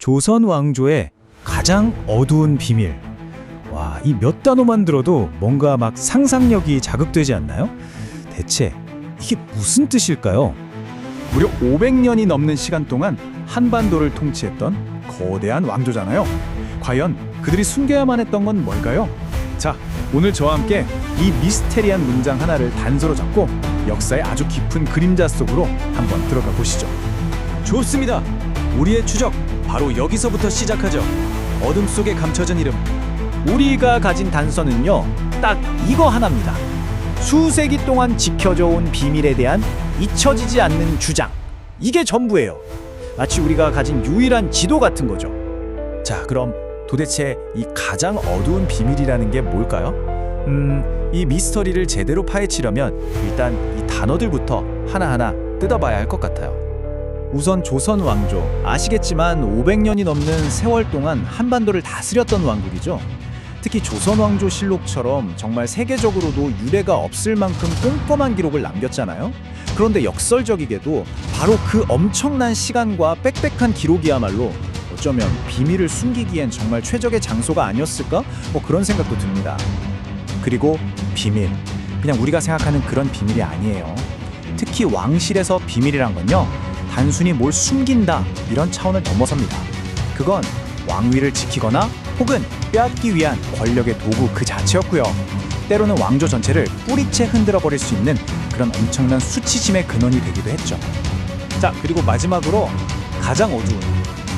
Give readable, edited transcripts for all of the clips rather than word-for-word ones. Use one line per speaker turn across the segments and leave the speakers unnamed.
조선 왕조의 가장 어두운 비밀. 와, 이 몇 단어만 들어도 뭔가 막 상상력이 자극되지 않나요? 대체 이게 무슨 뜻일까요?
무려 500년이 넘는 시간 동안 한반도를 통치했던 거대한 왕조잖아요. 과연 그들이 숨겨야만 했던 건 뭘까요? 자, 오늘 저와 함께 이 미스테리한 문장 하나를 단서로 잡고 역사의 아주 깊은 그림자 속으로 한번 들어가 보시죠.
좋습니다. 우리의 추적 바로 여기서부터 시작하죠. 어둠 속에 감춰진 이름. 우리가 가진 단서는요, 딱 이거 하나입니다. 수세기 동안 지켜져 온 비밀에 대한 잊혀지지 않는 주장. 이게 전부예요. 마치 우리가 가진 유일한 지도 같은 거죠. 자, 그럼 도대체 이 가장 어두운 비밀이라는 게 뭘까요? 이 미스터리를 제대로 파헤치려면 일단 이 단어들부터 하나하나 뜯어봐야 할 것 같아요. 우선 조선 왕조, 아시겠지만 500년이 넘는 세월 동안 한반도를 다스렸던 왕국이죠. 특히 조선 왕조 실록처럼 정말 세계적으로도 유례가 없을 만큼 꼼꼼한 기록을 남겼잖아요. 그런데 역설적이게도 바로 그 엄청난 시간과 빽빽한 기록이야말로 어쩌면 비밀을 숨기기엔 정말 최적의 장소가 아니었을까? 그런 생각도 듭니다. 그리고 비밀, 그냥 우리가 생각하는 그런 비밀이 아니에요. 특히 왕실에서 비밀이란 건요, 단순히 뭘 숨긴다 이런 차원을 넘어섭니다. 그건 왕위를 지키거나 혹은 빼앗기 위한 권력의 도구 그 자체였고요. 때로는 왕조 전체를 뿌리채 흔들어 버릴 수 있는 그런 엄청난 수치심의 근원이 되기도 했죠. 자, 그리고 마지막으로 가장 어두운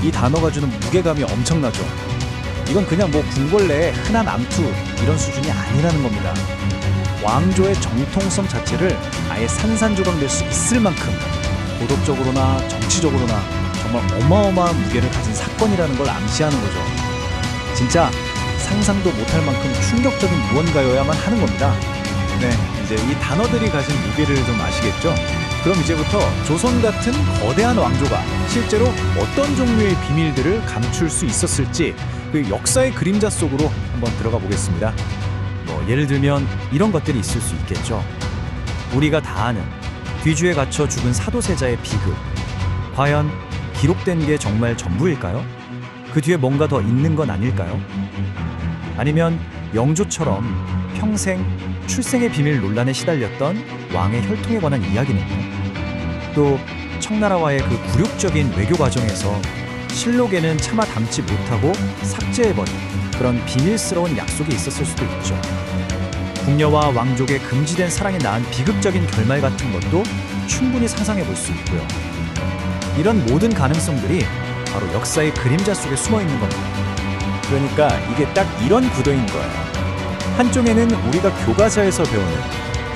이 단어가 주는 무게감이 엄청나죠. 이건 그냥 궁벌레의 흔한 암투 이런 수준이 아니라는 겁니다. 왕조의 정통성 자체를 아예 산산조각낼 수 있을 만큼 도덕적으로나 정치적으로나 정말 어마어마한 무게를 가진 사건이라는 걸 암시하는 거죠. 진짜 상상도 못할 만큼 충격적인 무언가여야만 하는 겁니다. 네, 이제 이 단어들이 가진 무게를 좀 아시겠죠? 그럼 이제부터 조선 같은 거대한 왕조가 실제로 어떤 종류의 비밀들을 감출 수 있었을지 그 역사의 그림자 속으로 한번 들어가 보겠습니다. 예를 들면 이런 것들이 있을 수 있겠죠. 우리가 다 아는 뒤주에 갇혀 죽은 사도세자의 비극. 과연 기록된 게 정말 전부일까요? 그 뒤에 뭔가 더 있는 건 아닐까요? 아니면 영조처럼 평생 출생의 비밀 논란에 시달렸던 왕의 혈통에 관한 이야기는요? 또 청나라와의 그 굴욕적인 외교 과정에서 실록에는 차마 담지 못하고 삭제해버린 그런 비밀스러운 약속이 있었을 수도 있죠. 궁녀와 왕족의 금지된 사랑에 낳은 비극적인 결말 같은 것도 충분히 상상해 볼 수 있고요. 이런 모든 가능성들이 바로 역사의 그림자 속에 숨어 있는 겁니다. 그러니까 이게 딱 이런 구도인 거예요. 한쪽에는 우리가 교과서에서 배우는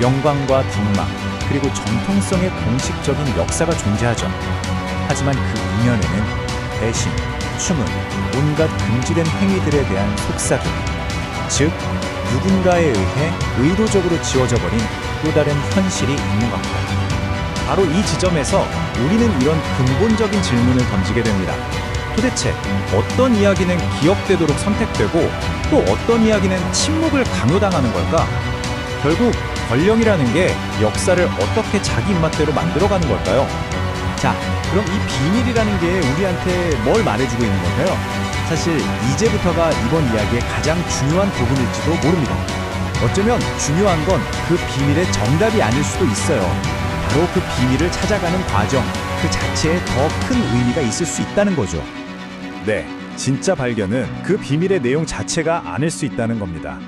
영광과 덕망, 그리고 정통성의 공식적인 역사가 존재하죠. 하지만 그 이면에는 배신, 추문, 온갖 금지된 행위들에 대한 속삭임, 즉 누군가에 의해 의도적으로 지워져 버린 또 다른 현실이 있는 겁니다. 바로 이 지점에서 우리는 이런 근본적인 질문을 던지게 됩니다. 도대체 어떤 이야기는 기억되도록 선택되고 또 어떤 이야기는 침묵을 강요당하는 걸까? 결국 권력이라는 게 역사를 어떻게 자기 입맛대로 만들어가는 걸까요? 자, 그럼 이 비밀이라는 게 우리한테 뭘 말해주고 있는 걸까요? 사실 이제부터가 이번 이야기의 가장 중요한 부분일지도 모릅니다. 어쩌면 중요한 건 그 비밀의 정답이 아닐 수도 있어요. 바로 그 비밀을 찾아가는 과정 그 자체에 더 큰 의미가 있을 수 있다는 거죠. 네, 진짜 발견은 그 비밀의 내용 자체가 아닐 수 있다는 겁니다.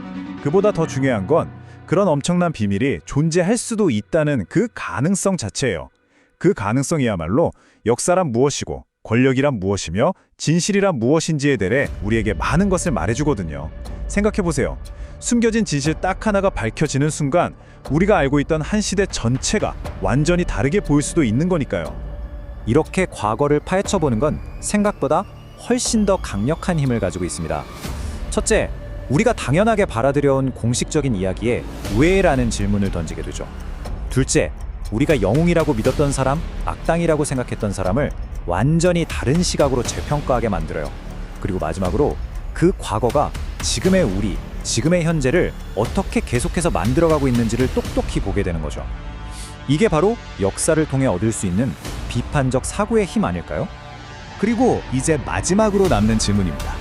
그보다 더 중요한 건 그런 엄청난 비밀이 존재할 수도 있다는 그 가능성 자체예요. 그 가능성이야말로 역사란 무엇이고 권력이란 무엇이며 진실이란 무엇인지에 대해 우리에게 많은 것을 말해주거든요. 생각해보세요. 숨겨진 진실 딱 하나가 밝혀지는 순간 우리가 알고 있던 한 시대 전체가 완전히 다르게 보일 수도 있는 거니까요. 이렇게 과거를 파헤쳐보는 건 생각보다 훨씬 더 강력한 힘을 가지고 있습니다. 첫째, 우리가 당연하게 받아들여온 공식적인 이야기에 왜라는 질문을 던지게 되죠. 둘째, 우리가 영웅이라고 믿었던 사람, 악당이라고 생각했던 사람을 완전히 다른 시각으로 재평가하게 만들어요. 그리고 마지막으로 그 과거가 지금의 우리, 지금의 현재를 어떻게 계속해서 만들어가고 있는지를 똑똑히 보게 되는 거죠. 이게 바로 역사를 통해 얻을 수 있는 비판적 사고의 힘 아닐까요?
그리고 이제 마지막으로 남는 질문입니다.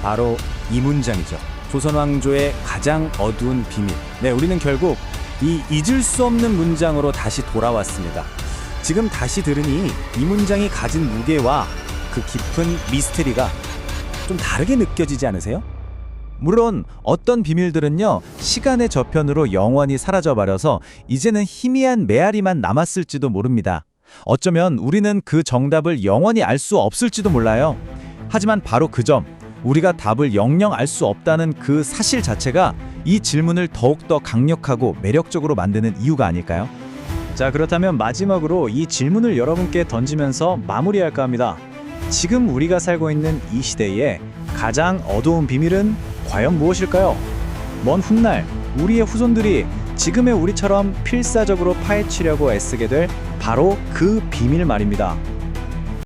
바로 이 문장이죠. 조선 왕조의 가장 어두운 비밀. 네, 우리는 결국 이 잊을 수 없는 문장으로 다시 돌아왔습니다. 지금 다시 들으니 이 문장이 가진 무게와 그 깊은 미스테리가 좀 다르게 느껴지지 않으세요?
물론 어떤 비밀들은요, 시간의 저편으로 영원히 사라져버려서 이제는 희미한 메아리만 남았을지도 모릅니다. 어쩌면 우리는 그 정답을 영원히 알 수 없을지도 몰라요. 하지만 바로 그 점, 우리가 답을 영영 알 수 없다는 그 사실 자체가 이 질문을 더욱더 강력하고 매력적으로 만드는 이유가 아닐까요? 자, 그렇다면 마지막으로 이 질문을 여러분께 던지면서 마무리할까 합니다. 지금 우리가 살고 있는 이 시대의 가장 어두운 비밀은 과연 무엇일까요? 먼 훗날 우리의 후손들이 지금의 우리처럼 필사적으로 파헤치려고 애쓰게 될 바로 그 비밀 말입니다.